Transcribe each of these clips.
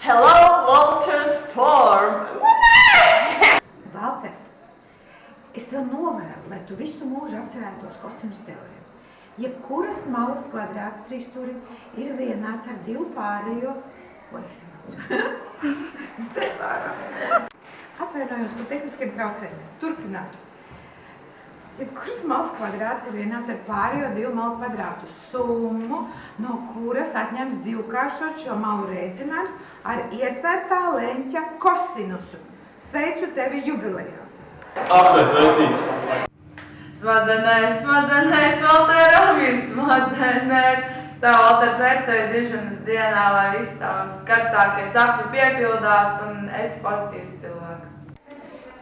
Hello, Walter Storm! Valter, es tev novēlu, lai tu visu mūžu atcerētos Kosīnas teorēmu. Jebkuras malas kvadrāts trīsstūrim ir vienāds ar divu pārējo... Cezārā. Atvainojos par tehniskiem traucējumiem. Turpinājums. Jebkuras malas kvadrāts ir vienāds ar pārējo divu malu kvadrātu summu, no kuras atņems divkāršot šo malu reizinājums ar ietvertā leņķa kosinusu. Sveicu tevi jubilejā! Apsveic, veicīgi! Smadzenēs, Valteram ir smadzenēs. Tā, Valter, sveic tevi dzimšanas dienā, lai visi tavs karstākie sapņi piepildās un esi pozitīvs cilvēks.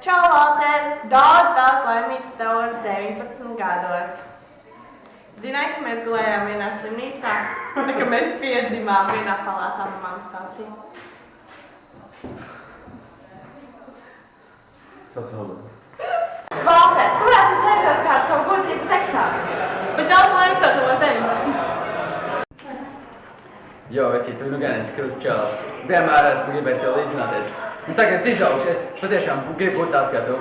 Čau, Valter! Daudz laimīgs tavos 19 gados. Zināji, ka mēs gulējām vienā slimnīcā? Tā, ka mēs piedzimām vienā palātā, man mamma stāstīja. Kāds vēl? Valter, tu varētu mums aizvēt kādu savu godības eksāmenu, bet daudz laimes tev tavos 19. Jo, vecīt, tu nu gan esi krūts čēlā. Vienmēr esmu gribējis tev līdzināties. Un tagad izaugšu, es patiešām gribu būt tāds kā tu.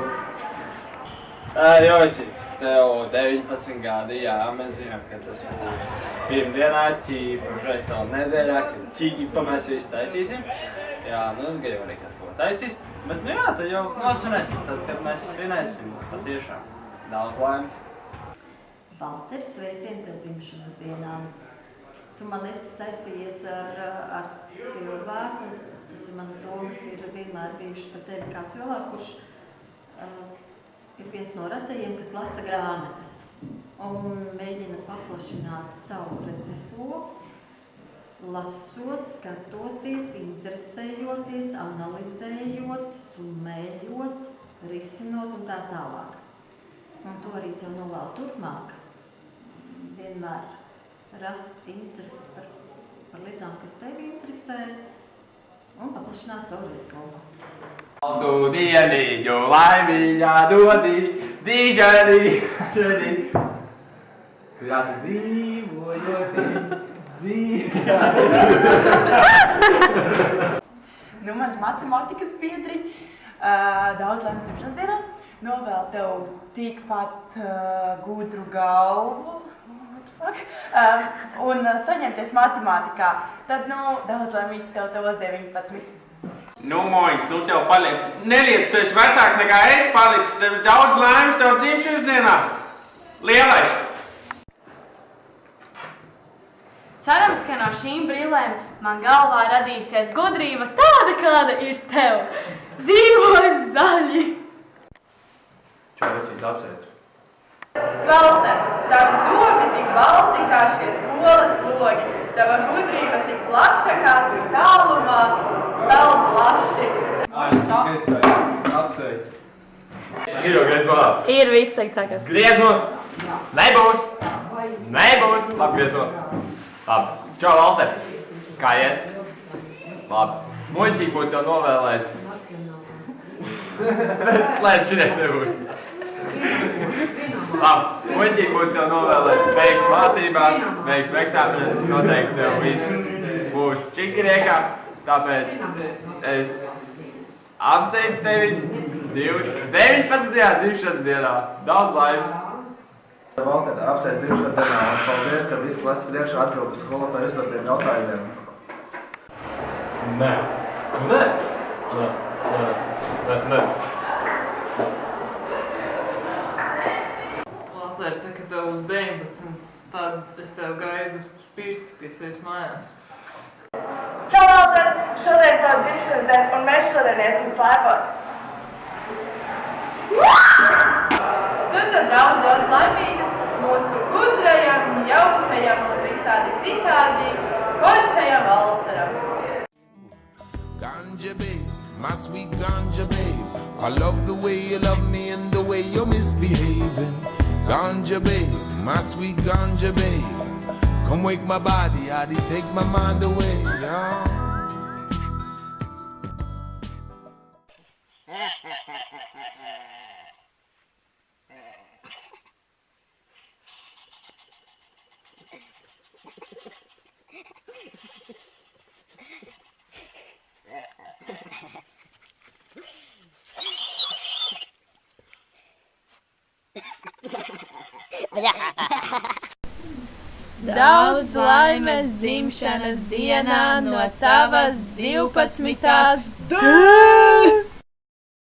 Jo, vecīt, tev 19 gadi, jā, mēs zinām, ka tas būs pirmdienā, ķīpašais vēl nedēļā, kad ķīpa mēs visu taisīsim. Jā, nu, gan jau arī kāds ko taisīs. Bet, nu jā, tad jau nosvinēsim, tad, kad mēs svinēsim, patiešām daudz laimes. Valter, sveicien tev dzimšanas dienā. Tu man esi saistījies ar cilvēku, tas ir manas domas, ir vienmēr bijuši par tevi kā cilvēku, kurš ir viens no retajiem, kas lasa grāmatas un mēģina paplašināt savu redzesloku, lasot, skatoties, interesējoties, analizējot, summējot, risinot un tā tālāk. Un to arī tev novēlu turpmāk. Vienmēr rast interesi par lietām, kas tevi interesē, un paplašināt savu redzesloku. Tu dienīgu laimīgā dodī, dīžanī, žanī. Tu jāsaka dzīvojoti. Nu, mans matemātikas biedri, daudz laimes dzimšanas dienā, novēlu tev tikpat gudru galvu, un saņemties matemātikā. Tad, nu, daudz laimīgs tev tavos 19. Nu, Moņš, nu tev paliek. Neliec, tu esi vecāks nekā es palicis. Tev daudz laimes tev dzimšanas dienā. Lielais! Cerams, ka no šīm brillēm man galvā radīsies gudrība tāda, kāda ir tev. Dzīvo zaļi! Čau, vecīt, apsveic. Valter, tavi zobi tik balti kā šie skolas logi. Tava gudrība tik plaša, kā tu tālumā, vēl plaši. Apsveic. Žiro, griez malā. Ir viss teikt sakas. Griez nost! Nebūs! Nebūs! Labi, griez nost. Labi. Čau, Valter. Kā iet? Labi. Muļķīgi būtu tev novēlēt. Lai šitais nebūs. Labi. Muļķīgi būtu tev novēlēt veiksmu mācībās, veiksmu eksāmenes. Tas noteikti tev viss būs čikiriekā. Tāpēc es apsveicu tevi 19. dzimšanas dienā. Daudz laimes! Valter, apsveic dzimšanas dienā un paldies, ka visu klasi priekšā atbild uz skolotāju uzdotiem jautājumiem. Nē. Nē. Valter, tā kā tev uz 19, tad es tev gaidu spirti pie sevis mājās. Čau, Valter! Šodien tev dzimšanas diena, un mēs šodien iesim slēpot. Nu tad daudz laimīgas mūsu gudrajam, jaukajam un visādi citādi foršajam Valteram. Ganja babe, my sweet ganja babe, I love the way you love me and the way you're misbehaving. Ganja babe, my sweet ganja babe, come wake my body, I did take my mind away, yeah. Daudz laimes dzimšanas dienā no tavas 12.